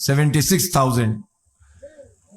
76,000,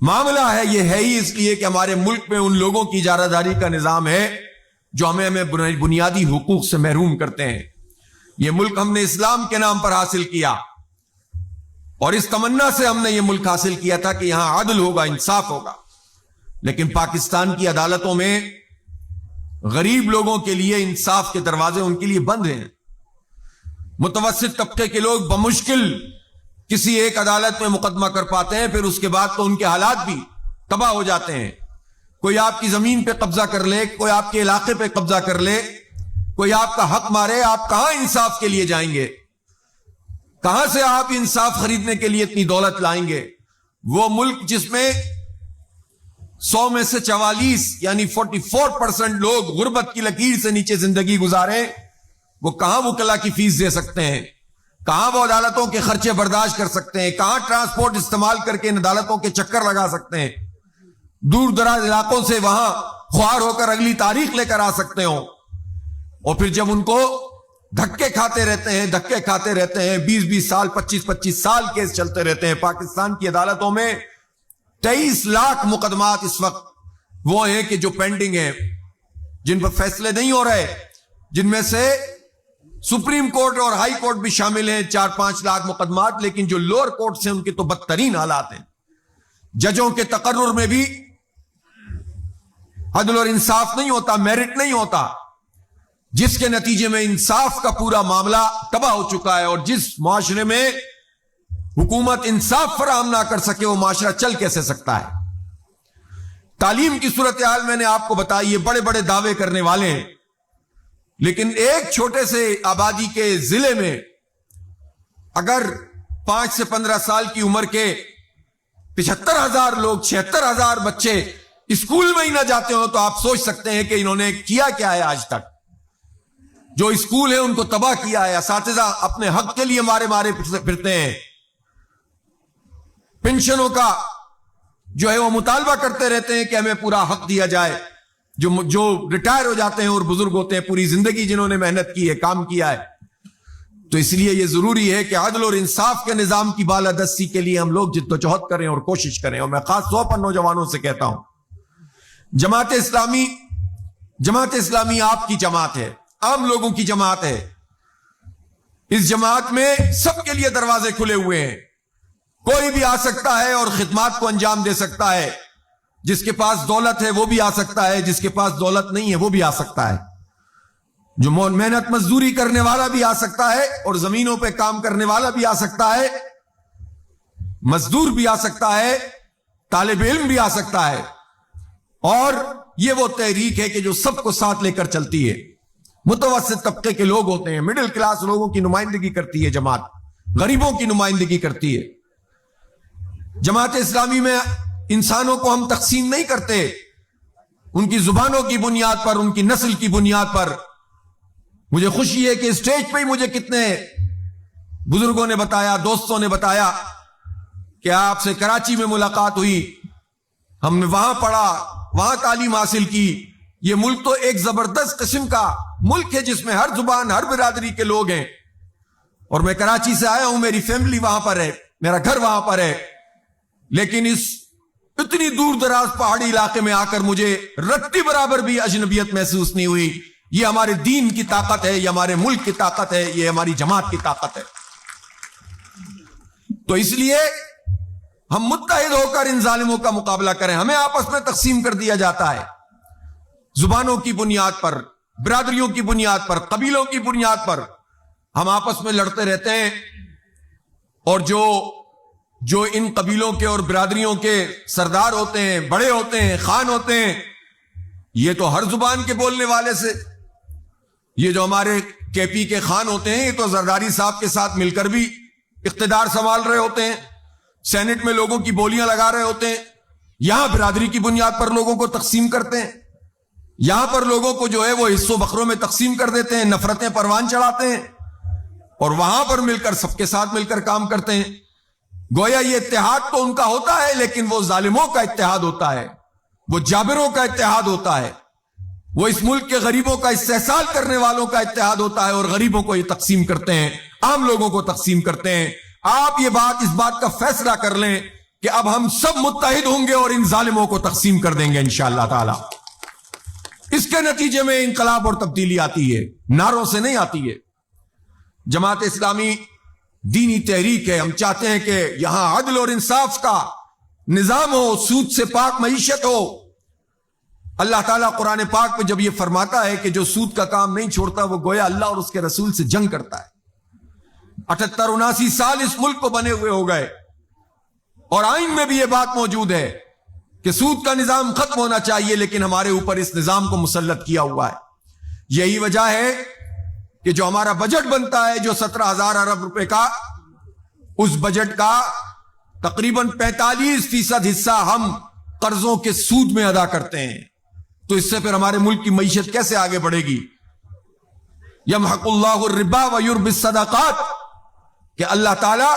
معاملہ ہے یہ ہے ہی اس لیے کہ ہمارے ملک میں ان لوگوں کی اجارہ داری کا نظام ہے جو ہمیں بنیادی حقوق سے محروم کرتے ہیں. یہ ملک ہم نے اسلام کے نام پر حاصل کیا اور اس تمنا سے ہم نے یہ ملک حاصل کیا تھا کہ یہاں عدل ہوگا، انصاف ہوگا. لیکن پاکستان کی عدالتوں میں غریب لوگوں کے لیے انصاف کے دروازے ان کے لیے بند ہیں. متوسط طبقے کے لوگ بمشکل کسی ایک عدالت میں مقدمہ کر پاتے ہیں، پھر اس کے بعد تو ان کے حالات بھی تباہ ہو جاتے ہیں. کوئی آپ کی زمین پہ قبضہ کر لے، کوئی آپ کے علاقے پہ قبضہ کر لے، کوئی آپ کا حق مارے، آپ کہاں انصاف کے لیے جائیں گے؟ کہاں سے آپ انصاف خریدنے کے لیے اتنی دولت لائیں گے؟ وہ ملک جس میں 100 میں سے 44 یعنی 44% لوگ غربت کی لکیر سے نیچے زندگی گزارے، وہ کہاں وکلا کی فیس دے سکتے ہیں؟ کہاں وہ عدالتوں کے خرچے برداشت کر سکتے ہیں؟ کہاں ٹرانسپورٹ استعمال کر کے ان عدالتوں کے چکر لگا سکتے ہیں؟ دور دراز علاقوں سے وہاں خوار ہو کر اگلی تاریخ لے کر آ سکتے ہوں. اور پھر جب ان کو دھکے کھاتے رہتے ہیں 20 سال 25 سال کیس چلتے رہتے ہیں. پاکستان کی عدالتوں میں 23 لاکھ مقدمات اس وقت وہ ہیں کہ جو پینڈنگ ہیں، جن پر فیصلے نہیں ہو رہے، جن میں سے سپریم کورٹ اور ہائی کورٹ بھی شامل ہیں. 4-5 لاکھ مقدمات. لیکن جو لوور کورٹ سے ان کے تو بدترین حالات ہیں. ججوں کے تقرر میں بھی عدل اور انصاف نہیں ہوتا، میرٹ نہیں ہوتا، جس کے نتیجے میں انصاف کا پورا معاملہ تباہ ہو چکا ہے. اور جس معاشرے میں حکومت انصاف فراہم نہ کر سکے وہ معاشرہ چل کیسے سکتا ہے؟ تعلیم کی صورتحال میں نے آپ کو بتائی. یہ بڑے بڑے دعوے کرنے والے ہیں، لیکن ایک چھوٹے سے آبادی کے ضلع میں اگر 5 سے 15 سال کی عمر کے 75,000 لوگ، 76,000 بچے اسکول میں ہی نہ جاتے ہوں تو آپ سوچ سکتے ہیں کہ انہوں نے کیا کیا ہے آج تک. جو اسکول ہیں ان کو تباہ کیا ہے. اساتذہ اپنے حق کے لیے مارے پھرتے ہیں. پنشنوں کا جو ہے وہ مطالبہ کرتے رہتے ہیں کہ ہمیں پورا حق دیا جائے. جو ریٹائر ہو جاتے ہیں اور بزرگ ہوتے ہیں، پوری زندگی جنہوں نے محنت کی ہے، کام کیا ہے. تو اس لیے یہ ضروری ہے کہ عدل اور انصاف کے نظام کی بالادستی کے لیے ہم لوگ جدوجہد کریں اور کوشش کریں. اور میں خاص طور پر نوجوانوں سے کہتا ہوں، جماعت اسلامی آپ کی جماعت ہے، عام لوگوں کی جماعت ہے. اس جماعت میں سب کے لیے دروازے کھلے ہوئے ہیں. کوئی بھی آ سکتا ہے اور خدمات کو انجام دے سکتا ہے. جس کے پاس دولت ہے وہ بھی آ سکتا ہے، جس کے پاس دولت نہیں ہے وہ بھی آ سکتا ہے. جو محنت مزدوری کرنے والا بھی آ سکتا ہے اور زمینوں پہ کام کرنے والا بھی آ سکتا ہے، مزدور بھی آ سکتا ہے، طالب علم بھی آ سکتا ہے. اور یہ وہ تحریک ہے کہ جو سب کو ساتھ لے کر چلتی ہے. متوسط طبقے کے لوگ ہوتے ہیں، مڈل کلاس لوگوں کی نمائندگی کرتی ہے جماعت، غریبوں کی نمائندگی کرتی ہے. جماعت اسلامی میں انسانوں کو ہم تقسیم نہیں کرتے ان کی زبانوں کی بنیاد پر، ان کی نسل کی بنیاد پر. مجھے خوشی ہے کہ اسٹیج پہ ہی مجھے کتنے بزرگوں نے بتایا، دوستوں نے بتایا کہ آپ سے کراچی میں ملاقات ہوئی، ہم نے وہاں پڑھا، وہاں تعلیم حاصل کی. یہ ملک تو ایک زبردست قسم کا ملک ہے جس میں ہر زبان، ہر برادری کے لوگ ہیں. اور میں کراچی سے آیا ہوں، میری فیملی وہاں پر ہے، میرا گھر وہاں پر ہے. لیکن اس اتنی دور دراز پہاڑی علاقے میں آ کر مجھے رتی برابر بھی اجنبیت محسوس نہیں ہوئی. یہ ہمارے دین کی طاقت ہے، یہ ہمارے ملک کی طاقت ہے، یہ ہماری جماعت کی طاقت ہے. تو اس لیے ہم متحد ہو کر ان ظالموں کا مقابلہ کریں. ہمیں آپس میں تقسیم کر دیا جاتا ہے زبانوں کی بنیاد پر، برادریوں کی بنیاد پر، قبیلوں کی بنیاد پر. ہم آپس میں لڑتے رہتے ہیں. اور جو ان قبیلوں کے اور برادریوں کے سردار ہوتے ہیں، بڑے ہوتے ہیں، خان ہوتے ہیں، یہ تو ہر زبان کے بولنے والے سے، یہ جو ہمارے کے پی کے خان ہوتے ہیں، یہ تو زرداری صاحب کے ساتھ مل کر بھی اقتدار سنبھال رہے ہوتے ہیں، سینٹ میں لوگوں کی بولیاں لگا رہے ہوتے ہیں. یہاں برادری کی بنیاد پر لوگوں کو تقسیم کرتے ہیں. یہاں پر لوگوں کو جو ہے وہ حصوں بکروں میں تقسیم کر دیتے ہیں، نفرتیں پروان چڑھاتے ہیں. اور وہاں پر مل کر سب کے ساتھ مل کر کام کرتے ہیں. گویا یہ اتحاد تو ان کا ہوتا ہے، لیکن وہ ظالموں کا اتحاد ہوتا ہے، وہ جابروں کا اتحاد ہوتا ہے، وہ اس ملک کے غریبوں کا استحصال کرنے والوں کا اتحاد ہوتا ہے. اور غریبوں کو یہ تقسیم کرتے ہیں، عام لوگوں کو تقسیم کرتے ہیں. آپ اس بات کا فیصلہ کر لیں کہ اب ہم سب متحد ہوں گے اور ان ظالموں کو تقسیم کر دیں گے انشاءاللہ تعالی. اس کے نتیجے میں انقلاب اور تبدیلی آتی ہے، نعروں سے نہیں آتی ہے. جماعت اسلامی دینی تحریک ہے. ہم چاہتے ہیں کہ یہاں عدل اور انصاف کا نظام ہو، سود سے پاک معیشت ہو. اللہ تعالیٰ قرآن پاک میں جب یہ فرماتا ہے کہ جو سود کا کام نہیں چھوڑتا وہ گویا اللہ اور اس کے رسول سے جنگ کرتا ہے. 78-79 سال اس ملک کو بنے ہوئے ہو گئے اور آئین میں بھی یہ بات موجود ہے کہ سود کا نظام ختم ہونا چاہیے، لیکن ہمارے اوپر اس نظام کو مسلط کیا ہوا ہے. یہی وجہ ہے کہ جو ہمارا بجٹ بنتا ہے جو 17,000 ارب روپے کا، اس بجٹ کا تقریباً 45% حصہ ہم قرضوں کے سود میں ادا کرتے ہیں. تو اس سے پھر ہمارے ملک کی معیشت کیسے آگے بڑھے گی؟ یمحق اللہ الربا ویربی الصدقات، کہ اللہ تعالی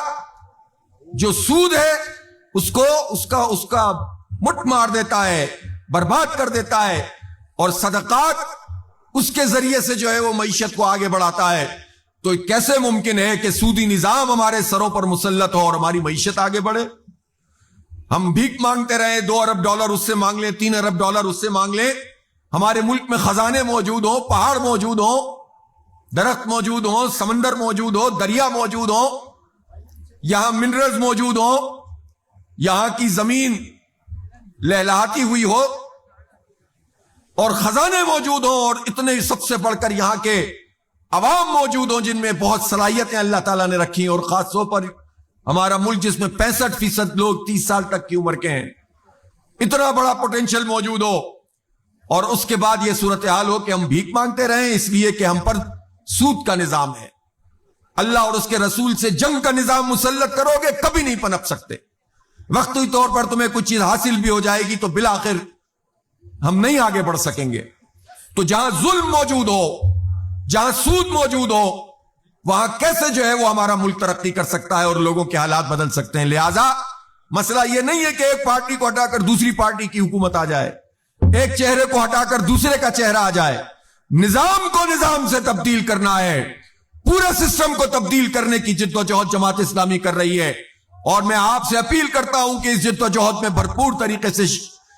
جو سود ہے اس کا مٹ مار دیتا ہے، برباد کر دیتا ہے، اور صدقات اس کے ذریعے سے جو ہے وہ معیشت کو آگے بڑھاتا ہے. تو کیسے ممکن ہے کہ سودی نظام ہمارے سروں پر مسلط ہو اور ہماری معیشت آگے بڑھے؟ ہم بھیک مانگتے رہے، 2 ارب ڈالر اس سے مانگ لیں، 3 ارب ڈالر اس سے مانگ لیں. ہمارے ملک میں خزانے موجود ہوں، پہاڑ موجود ہوں، درخت موجود ہوں، سمندر موجود ہو، دریا موجود ہوں، یہاں منرلز موجود ہوں، یہاں کی زمین لہلہاتی ہوئی ہو اور خزانے موجود ہوں، اور اتنے سب سے بڑھ کر یہاں کے عوام موجود ہوں جن میں بہت صلاحیتیں اللہ تعالیٰ نے رکھی ہیں، اور خاص طور پر ہمارا ملک جس میں 65% لوگ 30 سال تک کی عمر کے ہیں، اتنا بڑا پوٹینشل موجود ہو، اور اس کے بعد یہ صورتحال ہو کہ ہم بھیک مانگتے رہیں اس لیے کہ ہم پر سود کا نظام ہے. اللہ اور اس کے رسول سے جنگ کا نظام مسلط کرو گے کبھی نہیں پنپ سکتے. وقتی طور پر تمہیں کچھ چیز حاصل بھی ہو جائے گی تو بالآخر ہم نہیں آگے بڑھ سکیں گے. تو جہاں ظلم موجود ہو، جہاں سود موجود ہو، وہاں کیسے جو ہے وہ ہمارا ملک ترقی کر سکتا ہے اور لوگوں کے حالات بدل سکتے ہیں؟ لہذا مسئلہ یہ نہیں ہے کہ ایک پارٹی کو ہٹا کر دوسری پارٹی کی حکومت آ جائے، ایک چہرے کو ہٹا کر دوسرے کا چہرہ آ جائے. نظام کو نظام سے تبدیل کرنا ہے، پورے سسٹم کو تبدیل کرنے کی جدوجہد جماعت اسلامی کر رہی ہے. اور میں آپ سے اپیل کرتا ہوں کہ اس جدوجہد میں بھرپور طریقے سے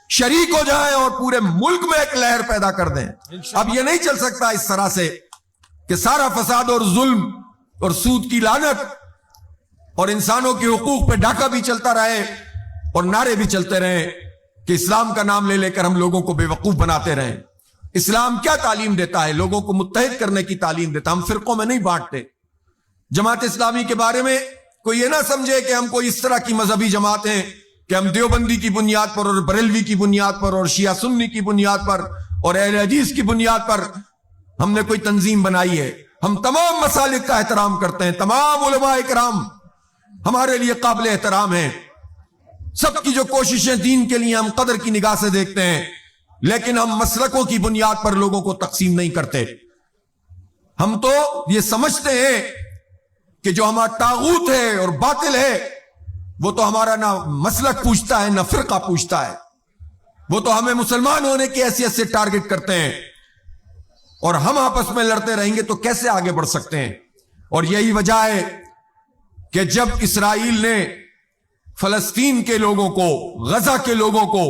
شریک ہو جائیں اور پورے ملک میں ایک لہر پیدا کر دیں. اب یہ نہیں چل سکتا اس طرح سے کہ سارا فساد اور ظلم اور سود کی لعنت اور انسانوں کے حقوق پہ ڈاکہ بھی چلتا رہے اور نعرے بھی چلتے رہیں کہ اسلام کا نام لے لے کر ہم لوگوں کو بے وقوف بناتے رہیں. اسلام کیا تعلیم دیتا ہے؟ لوگوں کو متحد کرنے کی تعلیم دیتا. ہم فرقوں میں نہیں بانٹتے. جماعت اسلامی کے بارے میں کوئی یہ نہ سمجھے کہ ہم کوئی اس طرح کی مذہبی جماعت ہیں کہ ہم دیوبندی کی بنیاد پر اور بریلوی کی بنیاد پر اور شیعہ سنی کی بنیاد پر اور اہل حدیث کی بنیاد پر ہم نے کوئی تنظیم بنائی ہے. ہم تمام مسالک کا احترام کرتے ہیں. تمام علماء کرام ہمارے لیے قابل احترام ہیں. سب کی جو کوششیں دین کے لیے ہم قدر کی نگاہ سے دیکھتے ہیں، لیکن ہم مسلکوں کی بنیاد پر لوگوں کو تقسیم نہیں کرتے. ہم تو یہ سمجھتے ہیں کہ جو ہمارا طاغوت ہے اور باطل ہے وہ تو ہمارا نہ مسلک پوچھتا ہے نہ فرقہ پوچھتا ہے، وہ تو ہمیں مسلمان ہونے کی حیثیت سے ٹارگٹ کرتے ہیں، اور ہم آپس میں لڑتے رہیں گے تو کیسے آگے بڑھ سکتے ہیں؟ اور یہی وجہ ہے کہ جب اسرائیل نے فلسطین کے لوگوں کو، غزہ کے لوگوں کو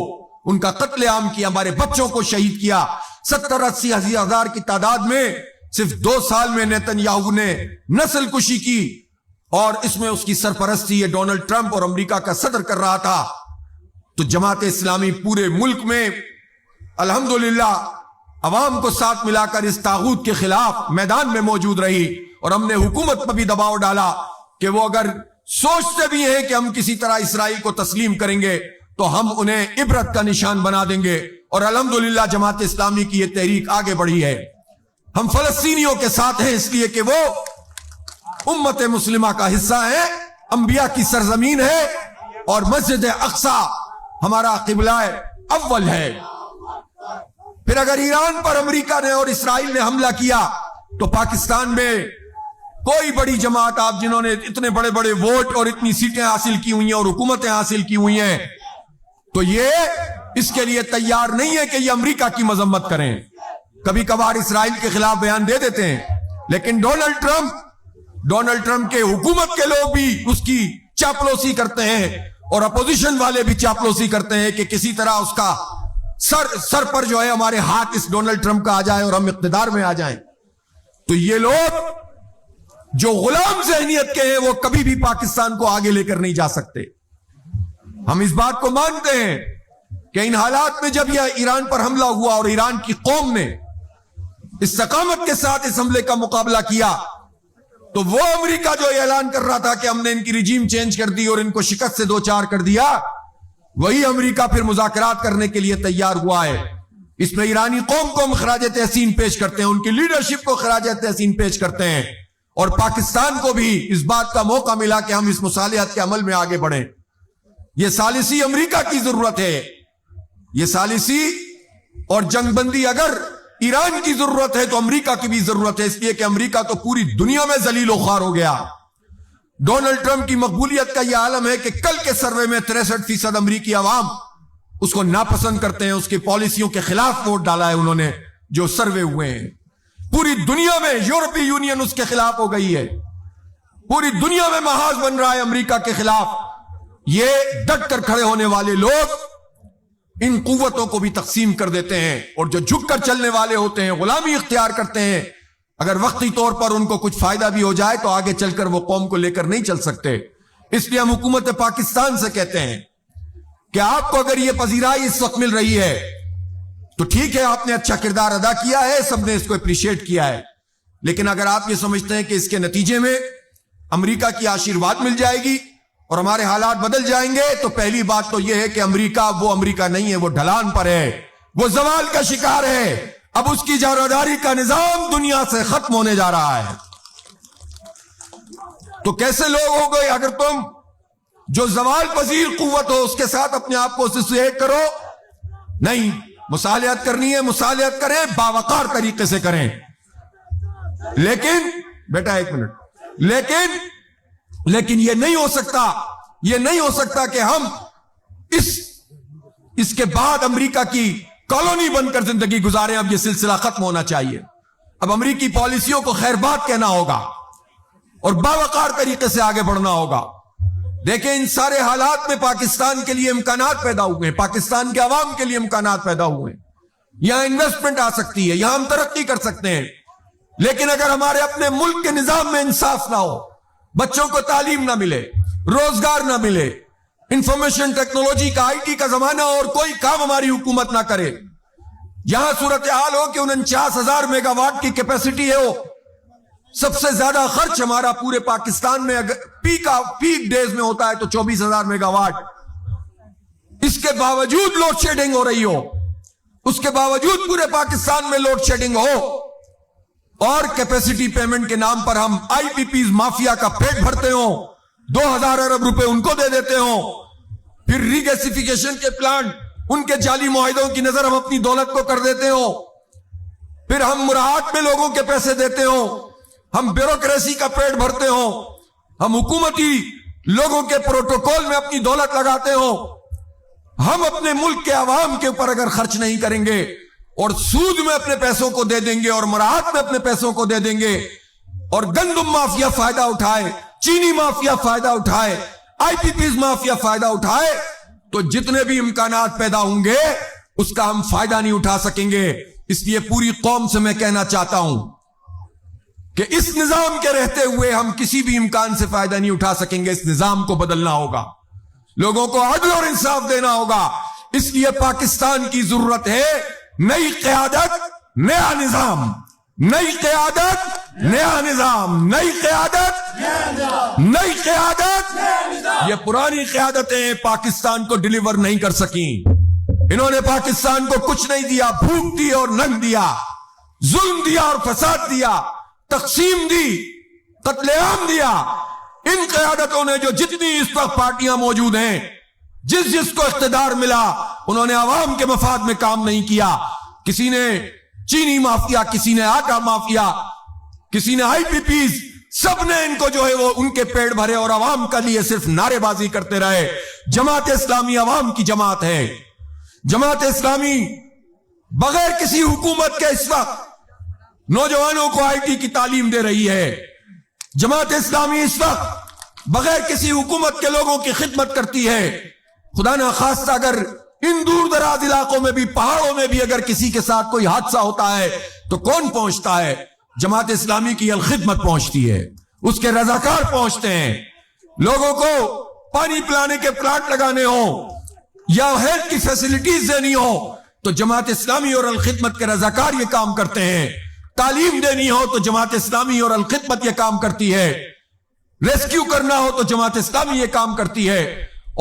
ان کا قتل عام کیا، ہمارے بچوں کو شہید کیا، 70-80 ہزار کی تعداد میں صرف 2 سال میں نیتن یاہو نے نسل کشی کی، اور اس میں اس کی سرپرستی یہ ڈونلڈ ٹرمپ اور امریکہ کا صدر کر رہا تھا. تو جماعت اسلامی پورے ملک میں الحمدللہ عوام کو ساتھ ملا کر اس طاغوت کے خلاف میدان میں موجود رہی، اور ہم نے حکومت پر بھی دباؤ ڈالا کہ وہ اگر سوچتے بھی ہیں کہ ہم کسی طرح اسرائیل کو تسلیم کریں گے تو ہم انہیں عبرت کا نشان بنا دیں گے. اور الحمدللہ جماعت اسلامی کی یہ تحریک آگے بڑھی ہے. ہم فلسطینیوں کے ساتھ ہیں اس لیے کہ وہ امت مسلمہ کا حصہ ہے، انبیاء کی سرزمین ہے، اور مسجد اقصی ہمارا قبلہ اول ہے. پھر اگر ایران پر امریکہ نے اور اسرائیل نے حملہ کیا تو پاکستان میں کوئی بڑی جماعت، آپ جنہوں نے اتنے بڑے بڑے ووٹ اور اتنی سیٹیں حاصل کی ہوئی ہیں اور حکومتیں حاصل کی ہوئی ہیں، تو یہ اس کے لیے تیار نہیں ہے کہ یہ امریکہ کی مذمت کریں. کبھی کبھار اسرائیل کے خلاف بیان دے دیتے ہیں، لیکن ڈونلڈ ٹرمپ کے حکومت کے لوگ بھی اس کی چاپلوسی کرتے ہیں اور اپوزیشن والے بھی چاپلوسی کرتے ہیں کہ کسی طرح اس کا سر پر جو ہے ہمارے ہاتھ اس ڈونلڈ ٹرمپ کا آ جائے اور ہم اقتدار میں آ جائیں. تو یہ لوگ جو غلام ذہنیت کے ہیں وہ کبھی بھی پاکستان کو آگے لے کر نہیں جا سکتے. ہم اس بات کو مانتے ہیں کہ ان حالات میں جب یہ ایران پر حملہ ہوا اور ایران کی قوم نے استقامت کے ساتھ اس حملے کا مقابلہ کیا, تو وہ امریکہ جو اعلان کر رہا تھا کہ ہم نے ان کی رجیم چینج کر دی اور ان کو شکست سے دوچار کر دیا, وہی امریکہ پھر مذاکرات کرنے کے لیے تیار ہوا ہے. اس میں ایرانی قوم کو ہم خراج تحسین پیش کرتے ہیں, ان کی لیڈرشپ کو خراج تحسین پیش کرتے ہیں, اور پاکستان کو بھی اس بات کا موقع ملا کہ ہم اس مصالحت کے عمل میں آگے بڑھیں. یہ ثالثی امریکہ کی ضرورت ہے. یہ ثالثی اور جنگ بندی اگر ایران کی ضرورت ہے تو امریکہ کی بھی ضرورت ہے, اس لیے کہ امریکہ تو پوری دنیا میں ذلیل و خوار ہو گیا. ڈونلڈ ٹرمپ کی مقبولیت کا یہ عالم ہے کہ کل کے سروے میں 63% امریکی عوام اس کو ناپسند کرتے ہیں, اس کی پالیسیوں کے خلاف ووٹ ڈالا ہے انہوں نے جو سروے ہوئے ہیں. پوری دنیا میں یورپی یونین اس کے خلاف ہو گئی ہے, پوری دنیا میں محاذ بن رہا ہے امریکہ کے خلاف. یہ ڈٹ کر کھڑے ہونے والے لوگ ان قوتوں کو بھی تقسیم کر دیتے ہیں, اور جو جھک کر چلنے والے ہوتے ہیں غلامی اختیار کرتے ہیں. اگر وقتی طور پر ان کو کچھ فائدہ بھی ہو جائے تو آگے چل کر وہ قوم کو لے کر نہیں چل سکتے. اس لیے ہم حکومت پاکستان سے کہتے ہیں کہ آپ کو اگر یہ پذیرائی اس وقت مل رہی ہے تو ٹھیک ہے, آپ نے اچھا کردار ادا کیا ہے, سب نے اس کو اپریشیٹ کیا ہے. لیکن اگر آپ یہ سمجھتے ہیں کہ اس کے نتیجے میں امریکہ کی آشیرواد مل جائے گی اور ہمارے حالات بدل جائیں گے, تو پہلی بات تو یہ ہے کہ امریکہ وہ امریکہ نہیں ہے, وہ ڈھلان پر ہے, وہ زوال کا شکار ہے. اب اس کی جارورداری کا نظام دنیا سے ختم ہونے جا رہا ہے. تو کیسے لوگ ہو گئے اگر تم جو زوال پذیر قوت ہو اس کے ساتھ اپنے آپ کو ایسوسیٹ کرو؟ نہیں, مصالحت کرنی ہے مصالحت کریں, باوقار طریقے سے کریں. لیکن بیٹا ایک منٹ, لیکن یہ نہیں ہو سکتا کہ ہم اس کے بعد امریکہ کی کالونی بن کر زندگی گزاریں. اب یہ سلسلہ ختم ہونا چاہیے. اب امریکی پالیسیوں کو خیر بات کہنا ہوگا اور باوقار طریقے سے آگے بڑھنا ہوگا. دیکھیں ان سارے حالات میں پاکستان کے لیے امکانات پیدا ہوئے ہیں, پاکستان کے عوام کے لیے امکانات پیدا ہوئے ہیں. یہاں انویسٹمنٹ آ سکتی ہے, یہاں ہم ترقی کر سکتے ہیں. لیکن اگر ہمارے اپنے ملک کے نظام میں انصاف نہ ہو, بچوں کو تعلیم نہ ملے, روزگار نہ ملے, انفارمیشن ٹیکنالوجی کا IT کا زمانہ اور کوئی کام ہماری حکومت نہ کرے, یہاں صورتحال ہو کہ 49,000 میگا واٹ کی کیپیسٹی ہے, ہو سب سے زیادہ خرچ ہمارا پورے پاکستان میں اگر پیک ڈیز میں ہوتا ہے تو 24,000 میگا واٹ, اس کے باوجود لوڈ شیڈنگ ہو رہی ہو, اس کے باوجود پورے پاکستان میں لوڈ شیڈنگ ہو, اور کیپیسٹی پیمنٹ کے نام پر ہم IPPs مافیا کا پیٹ بھرتے ہوں, 2,000 ارب روپے ان کو دے دیتے ہوں, پھر ریگیسیفیکیشن کے پلانٹ ان کے جعلی معاہدوں کی نظر ہم اپنی دولت کو کر دیتے ہوں, پھر ہم مراعات میں لوگوں کے پیسے دیتے ہوں, ہم بیوروکریسی کا پیٹ بھرتے ہوں, ہم حکومتی لوگوں کے پروٹوکول میں اپنی دولت لگاتے ہوں. ہم اپنے ملک کے عوام کے اوپر اگر خرچ نہیں کریں گے اور سود میں اپنے پیسوں کو دے دیں گے اور مراعات میں اپنے پیسوں کو دے دیں گے, اور گندم مافیا فائدہ اٹھائے, چینی مافیا فائدہ اٹھائے, IPPs مافیا فائدہ اٹھائے, تو جتنے بھی امکانات پیدا ہوں گے اس کا ہم فائدہ نہیں اٹھا سکیں گے. اس لیے پوری قوم سے میں کہنا چاہتا ہوں کہ اس نظام کے رہتے ہوئے ہم کسی بھی امکان سے فائدہ نہیں اٹھا سکیں گے. اس نظام کو بدلنا ہوگا, لوگوں کو عدل اور انصاف دینا ہوگا. اس لیے پاکستان کی ضرورت ہے نئی قیادت, نیا نظام, نئی قیادت, نیا نظام, نئی قیادت, نئی قیادت. یہ پرانی قیادتیں پاکستان کو ڈیلیور نہیں کر سکیں. انہوں نے پاکستان کو کچھ نہیں دیا, بھوک دی اور ننگ دیا, ظلم دیا اور فساد دیا, تقسیم دی, قتل عام دیا. ان قیادتوں نے جو جتنی اس وقت پارٹیاں موجود ہیں, جس کو اقتدار ملا, انہوں نے عوام کے مفاد میں کام نہیں کیا. کسی نے چینی مافیا, کسی نے آٹا مافیا, کسی نے IPPs, سب نے ان کو جو ہے وہ ان کے پیٹ بھرے اور عوام کا لیے صرف نعرے بازی کرتے رہے. جماعت اسلامی عوام کی جماعت ہے. جماعت اسلامی بغیر کسی حکومت کے اس وقت نوجوانوں کو IT کی تعلیم دے رہی ہے. جماعت اسلامی اس وقت بغیر کسی حکومت کے لوگوں کی خدمت کرتی ہے. خدا نخواستہ اگر ان دور دراز علاقوں میں بھی، پہاڑوں میں بھی اگر کسی کے ساتھ کوئی حادثہ ہوتا ہے تو کون پہنچتا ہے؟ جماعت اسلامی کی الخدمت پہنچتی ہے، اس کے رضاکار پہنچتے ہیں۔ لوگوں کو پانی پلانے کے پلانٹ لگانے ہوں یا ہیلتھ کی فیسلٹیز دینی ہو تو جماعت اسلامی اور الخدمت کے رضاکار یہ کام کرتے ہیں۔ تعلیم دینی ہو تو جماعت اسلامی اور الخدمت یہ کام کرتی ہے۔ ریسکیو کرنا ہو تو جماعت اسلامی یہ کام کرتی ہے۔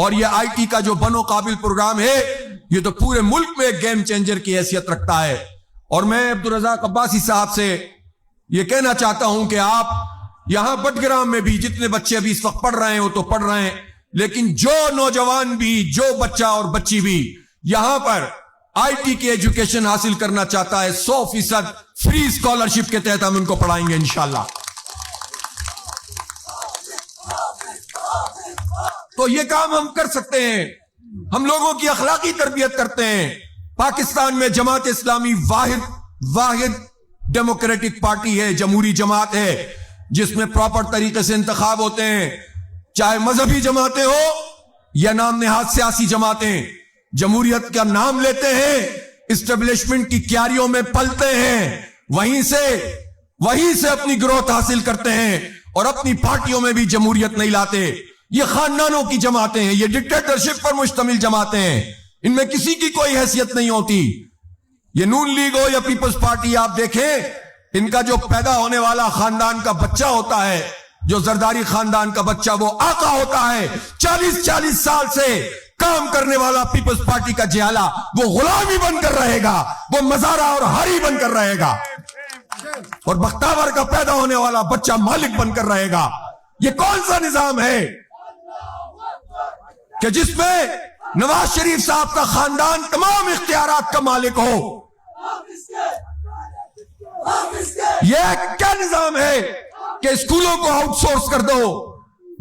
اور یہ آئی ٹی کا جو بنو قابل پروگرام ہے یہ تو پورے ملک میں ایک گیم چینجر کی حیثیت رکھتا ہے۔ اور میں عبدالرزاق عباسی صاحب سے یہ کہنا چاہتا ہوں کہ آپ یہاں بٹگرام میں بھی جتنے بچے ابھی اس وقت پڑھ رہے ہیں وہ تو پڑھ رہے ہیں، لیکن جو نوجوان بھی، جو بچہ اور بچی بھی یہاں پر آئی ٹی کی ایجوکیشن حاصل کرنا چاہتا ہے 100% فری اسکالرشپ کے تحت ہم ان کو پڑھائیں گے انشاءاللہ۔ تو یہ کام ہم کر سکتے ہیں، ہم لوگوں کی اخلاقی تربیت کرتے ہیں۔ پاکستان میں جماعت اسلامی واحد ڈیموکریٹک پارٹی ہے، جمہوری جماعت ہے جس میں پراپر طریقے سے انتخاب ہوتے ہیں، چاہے مذہبی جماعتیں ہو یا نام نہاد سیاسی جماعتیں۔ جمہوریت کا نام لیتے ہیں، اسٹیبلشمنٹ کی کیاریوں میں پلتے ہیں، وہیں سے اپنی گروتھ حاصل کرتے ہیں اور اپنی پارٹیوں میں بھی جمہوریت نہیں لاتے۔ یہ خاندانوں کی جماعتیں ہیں، یہ ڈکٹیٹرشپ پر مشتمل جماعتیں ہیں، ان میں کسی کی کوئی حیثیت نہیں ہوتی۔ یہ نون لیگ ہو یا پیپلز پارٹی، آپ دیکھیں ان کا جو پیدا ہونے والا خاندان کا بچہ ہوتا ہے، جو زرداری خاندان کا بچہ، وہ آقا ہوتا ہے۔ 40 سال سے کام کرنے والا پیپلز پارٹی کا جہالہ وہ غلامی بن کر رہے گا، وہ مزارہ اور ہاری بن کر رہے گا، اور بختاور کا پیدا ہونے والا بچہ مالک بن کر رہے گا۔ یہ کون سا نظام ہے کہ جس میں نواز شریف صاحب کا خاندان تمام اختیارات کا مالک ہو؟ یہ کیا نظام ہے کہ اسکولوں کو آؤٹ سورس کر دو،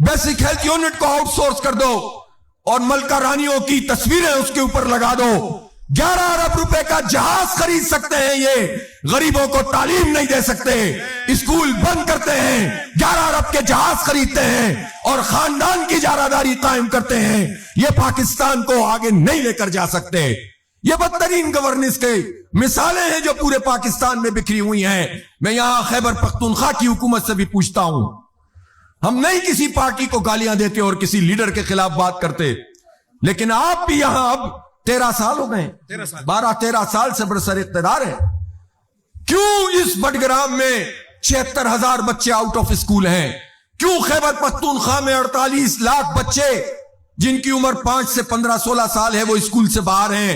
بیسک ہیلتھ یونٹ کو آؤٹ سورس کر دو اور ملکہ رانیوں کی تصویریں اس کے اوپر لگا دو؟ 11 ارب روپے کا جہاز خرید سکتے ہیں، یہ غریبوں کو تعلیم نہیں دے سکتے، اسکول بند کرتے ہیں، 11 ارب کے جہاز خریدتے ہیں اور خاندان کی جاراداری قائم کرتے ہیں۔ یہ پاکستان کو آگے نہیں لے کر جا سکتے۔ یہ بدترین گورننس کے مثالیں ہیں جو پورے پاکستان میں بکھری ہوئی ہیں۔ میں یہاں خیبر پختونخوا کی حکومت سے بھی پوچھتا ہوں، ہم نہیں کسی پارٹی کو گالیاں دیتے اور کسی لیڈر کے خلاف بات کرتے، لیکن آپ بھی یہاں اب 13 سال ہو گئے، 12-13 سال سے برسر اقتدار ہے، کیوں اس بٹگرام میں 76,000 بچے آؤٹ آف اسکول ہیں؟ کیوں خیبر پختونخوا میں 48 لاکھ بچے جن کی عمر 5 سے 15-16 سال ہے وہ اسکول سے باہر ہیں؟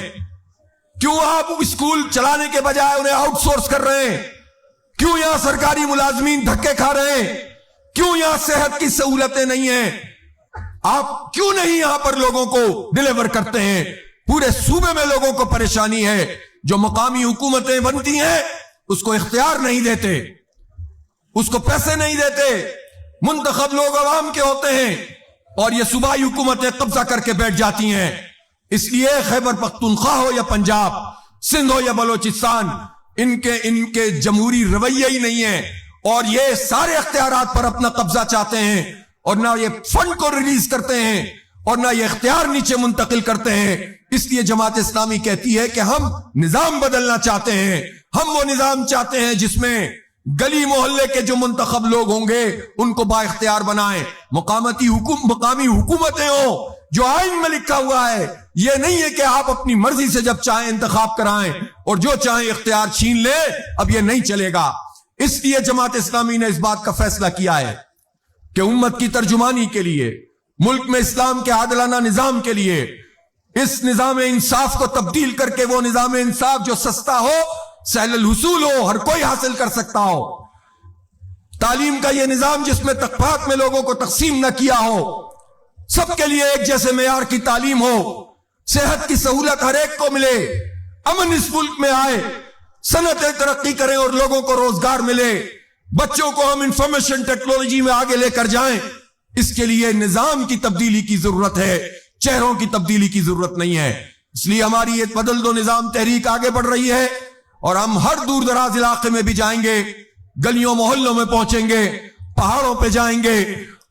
کیوں آپ اسکول چلانے کے بجائے انہیں آؤٹ سورس کر رہے ہیں؟ کیوں یہاں سرکاری ملازمین دھکے کھا رہے ہیں؟ کیوں یہاں صحت کی سہولتیں نہیں ہیں؟ آپ کیوں نہیں یہاں پر لوگوں کو ڈیلیور کرتے ہیں؟ پورے صوبے میں لوگوں کو پریشانی ہے، جو مقامی حکومتیں بنتی ہیں اس کو اختیار نہیں دیتے، اس کو پیسے نہیں دیتے، منتخب لوگ عوام کے ہوتے ہیں اور یہ صوبائی حکومتیں قبضہ کر کے بیٹھ جاتی ہیں۔ اس لیے خیبر پختونخوا ہو یا پنجاب، سندھ ہو یا بلوچستان، ان کے جمہوری رویہ ہی نہیں ہے اور یہ سارے اختیارات پر اپنا قبضہ چاہتے ہیں، اور نہ یہ فنڈ کو ریلیز کرتے ہیں اور نہ یہ اختیار نیچے منتقل کرتے ہیں۔ اس لیے جماعت اسلامی کہتی ہے کہ ہم نظام بدلنا چاہتے ہیں، ہم وہ نظام چاہتے ہیں جس میں گلی محلے کے جو منتخب لوگ ہوں گے ان کو با اختیار بنائیں، مقامی حکومتیں ہوں جو آئین میں لکھا ہوا ہے۔ یہ نہیں ہے کہ آپ اپنی مرضی سے جب چاہیں انتخاب کرائیں اور جو چاہیں اختیار چھین لیں، اب یہ نہیں چلے گا۔ اس لیے جماعت اسلامی نے اس بات کا فیصلہ کیا ہے کہ امت کی ترجمانی کے لیے، ملک میں اسلام کے عادلانہ نظام کے لیے، اس نظام انصاف کو تبدیل کر کے وہ نظام انصاف جو سستا ہو، سہل الحصول ہو، ہر کوئی حاصل کر سکتا ہو، تعلیم کا یہ نظام جس میں طبقات میں لوگوں کو تقسیم نہ کیا ہو، سب کے لیے ایک جیسے معیار کی تعلیم ہو، صحت کی سہولت ہر ایک کو ملے، امن اس ملک میں آئے، صنعتیں ترقی کریں اور لوگوں کو روزگار ملے، بچوں کو ہم انفارمیشن ٹیکنالوجی میں آگے لے کر جائیں۔ اس کے لیے نظام کی تبدیلی کی ضرورت ہے، چہروں کی تبدیلی کی ضرورت نہیں ہے۔ اس لیے ہماری یہ بدل دو نظام تحریک آگے بڑھ رہی ہے اور ہم ہر دور دراز علاقے میں بھی جائیں گے، گلیوں محلوں میں پہنچیں گے، پہاڑوں پہ جائیں گے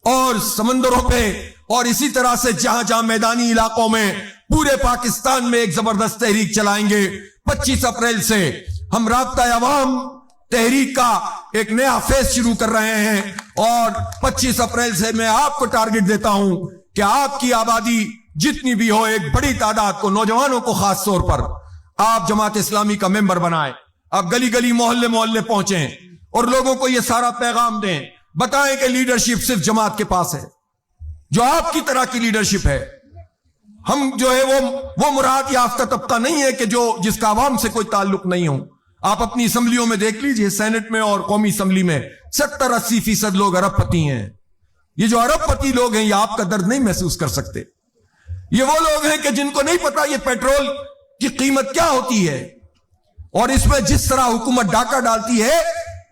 اور سمندروں پہ اور اسی طرح سے جہاں جہاں میدانی علاقوں میں پورے پاکستان میں ایک زبردست تحریک چلائیں گے. 25 اپریل سے ہم رابطہ عوام تحریک کا ایک نیا فیز شروع کر رہے ہیں, اور 25 اپریل سے میں آپ کو ٹارگٹ دیتا ہوں کہ آپ کی آبادی جتنی بھی ہو, ایک بڑی تعداد کو, نوجوانوں کو خاص طور پر, آپ جماعت اسلامی کا ممبر بنائیں. آپ گلی گلی محلے محلے پہنچیں اور لوگوں کو یہ سارا پیغام دیں. بتائیں کہ لیڈرشپ صرف جماعت کے پاس ہے, جو آپ کی طرح کی لیڈرشپ ہے. ہم جو ہے وہ مراد یافتہ طبقہ نہیں ہے کہ جس کا عوام سے کوئی تعلق نہیں ہو. آپ اپنی اسمبلیوں میں دیکھ لیجئے, سینٹ میں اور قومی اسمبلی میں 70-80% لوگ ارب پتی ہیں. یہ جو ارب پتی لوگ ہیں یہ آپ کا درد نہیں محسوس کر سکتے. یہ وہ لوگ ہیں کہ جن کو نہیں پتا یہ پیٹرول کی قیمت کیا ہوتی ہے, اور اس میں جس طرح حکومت ڈاکہ ڈالتی ہے,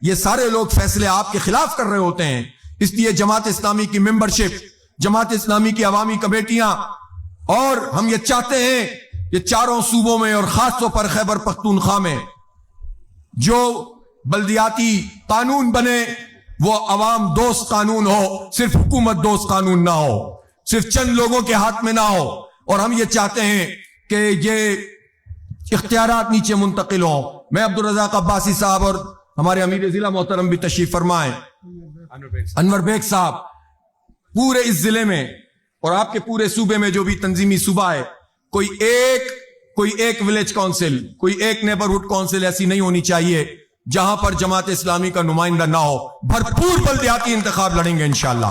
یہ سارے لوگ فیصلے آپ کے خلاف کر رہے ہوتے ہیں. اس لیے جماعت اسلامی کی ممبرشپ, جماعت اسلامی کی عوامی کمیٹیاں, اور ہم یہ چاہتے ہیں یہ چاروں صوبوں میں اور خاص طور پر خیبر پختونخوا میں جو بلدیاتی قانون بنے وہ عوام دوست قانون ہو, صرف حکومت دوست قانون نہ ہو, صرف چند لوگوں کے ہاتھ میں نہ ہو. اور ہم یہ چاہتے ہیں کہ یہ اختیارات نیچے منتقل ہوں. میں عبدالرزاق عباسی صاحب اور ہمارے امیر ضلع محترم بھی تشریف فرمائیں, انور بیگ صاحب, پورے اس ضلع میں اور آپ کے پورے صوبے میں جو بھی تنظیمی صوبہ ہے, کوئی ایک ولیج کونسل, کوئی ایک نیبرہڈ کونسل ایسی نہیں ہونی چاہیے جہاں پر جماعت اسلامی کا نمائندہ نہ ہو. بھرپور بلدیاتی انتخاب لڑیں گے انشاءاللہ,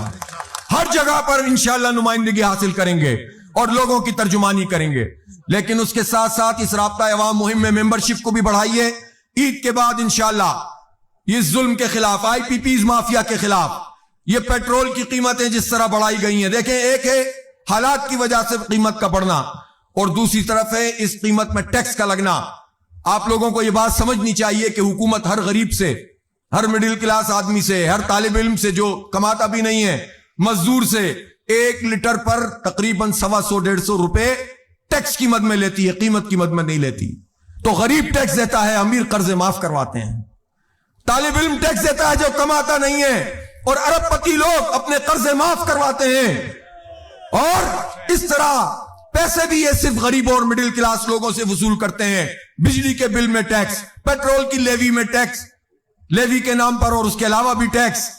ہر جگہ پر انشاءاللہ نمائندگی حاصل کریں گے اور لوگوں کی ترجمانی کریں گے. لیکن اس کے ساتھ ساتھ اس رابطہ عوام مہم میں ممبرشپ کو بھی بڑھائیے. عید کے بعد انشاءاللہ یہ ظلم کے خلاف, آئی پی پیز مافیا کے خلاف, یہ پیٹرول کی قیمتیں جس طرح بڑھائی گئی ہیں, دیکھیں ایک ہے حالات کی وجہ سے قیمت کا بڑھنا, اور دوسری طرف ہے اس قیمت میں ٹیکس کا لگنا. آپ لوگوں کو یہ بات سمجھنی چاہیے کہ حکومت ہر غریب سے, ہر مڈل کلاس آدمی سے, ہر طالب علم سے جو کماتا بھی نہیں ہے, مزدور سے 1 لیٹر پر تقریباً 125-150 روپے ٹیکس کی مد میں لیتی ہے, قیمت کی مد میں نہیں لیتی. تو غریب ٹیکس دیتا ہے, امیر قرض معاف کرواتے ہیں. طالب علم ٹیکس دیتا ہے جو کماتا نہیں ہے, اور ارب پتی لوگ اپنے قرض معاف کرواتے ہیں. اور اس طرح پیسے بھی یہ صرف غریبوں اور مڈل کلاس لوگوں سے وصول کرتے ہیں. بجلی کے بل میں ٹیکس, پیٹرول کی لیوی میں ٹیکس, لیوی کے نام پر, اور اس کے علاوہ بھی ٹیکس,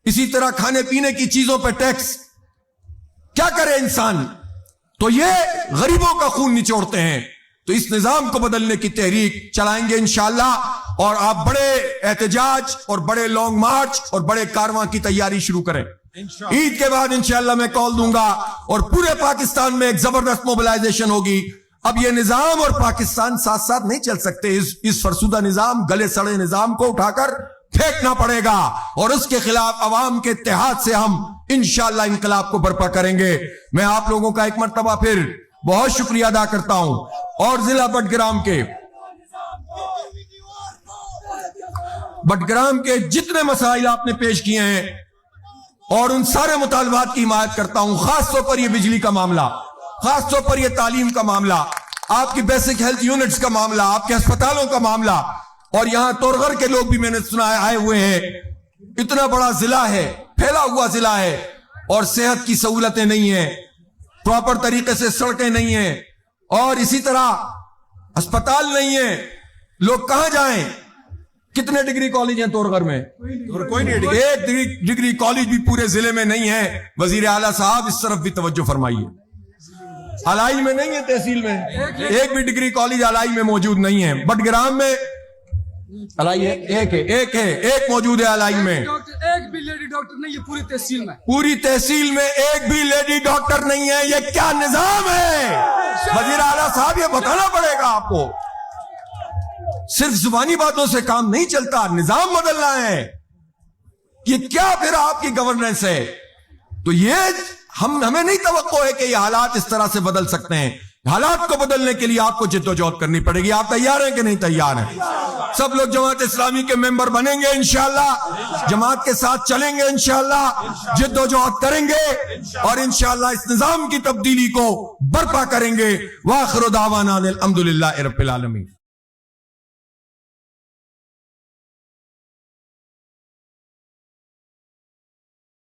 اسی طرح کھانے پینے کی چیزوں پہ ٹیکس. کیا کرے انسان؟ تو یہ غریبوں کا خون نچوڑتے ہیں. تو اس نظام کو بدلنے کی تحریک چلائیں گے انشاءاللہ, اور آپ بڑے احتجاج اور بڑے لانگ مارچ اور بڑے کارواں کی تیاری شروع کریں. عید کے بعد انشاءاللہ میں کال دوں گا, اور پورے پاکستان میں ایک زبردست موبلائزیشن ہوگی. اب یہ نظام اور پاکستان ساتھ ساتھ نہیں چل سکتے. اس فرسودہ نظام, گلے سڑے نظام کو اٹھا کر پھینکنا پڑے گا, اور اس کے خلاف عوام کے اتحاد سے ہم انشاءاللہ انقلاب کو برپا کریں گے. میں آپ لوگوں کا ایک مرتبہ پھر بہت شکریہ ادا کرتا ہوں, اور ضلع بٹگرام کے جتنے مسائل آپ نے پیش کیے ہیں, اور ان سارے مطالبات کی حمایت کرتا ہوں. خاص طور پر یہ بجلی کا معاملہ, خاص طور پر یہ تعلیم کا معاملہ, آپ کی بیسک ہیلتھ یونٹس کا معاملہ, آپ کے ہسپتالوں کا معاملہ, اور یہاں تورغر کے لوگ بھی میں نے سنا آئے ہوئے ہیں. اتنا بڑا ضلع ہے, پھیلا ہوا ضلع ہے, اور صحت کی سہولتیں نہیں ہیں, پراپر طریقے سے سڑکیں نہیں ہیں, اور اسی طرح ہسپتال نہیں ہیں. لوگ کہاں جائیں؟ کتنے ڈگری کالج ہیں تورغر میں؟ کوئی نہیں. ایک ڈگری کالج بھی پورے ضلع میں نہیں ہے. وزیر اعلیٰ صاحب اس طرف بھی توجہ فرمائیے. الائی میں نہیں ہے, تحصیل میں ایک بھی ڈگری کالج الائی میں موجود نہیں ہے. بٹگرام میں الائی ہے, ایک موجود ہے الائی میں. ایک بھی لیڈی ڈاکٹر نہیں ہے پوری تحصیل میں. پوری تحصیل میں ایک بھی لیڈی ڈاکٹر نہیں ہے. یہ کیا نظام ہے؟ وزیر اعلیٰ صاحب یہ بتانا پڑے گا آپ کو. صرف زبانی باتوں سے کام نہیں چلتا, نظام بدلنا ہے. یہ کیا پھر آپ کی گورننس ہے؟ تو یہ ہمیں نہیں توقع ہے کہ یہ حالات اس طرح سے بدل سکتے ہیں. حالات کو بدلنے کے لیے آپ کو جدوجہد کرنی پڑے گی. آپ تیار ہیں کہ نہیں تیار ہیں؟ سب لوگ جماعت اسلامی کے ممبر بنیں گے انشاءاللہ, جماعت کے ساتھ چلیں گے انشاءاللہ, جدوجہد کریں گے, اور انشاءاللہ اس نظام کی تبدیلی کو برپا کریں گے. وآخر دعوانا الحمدللہ رب العالمین.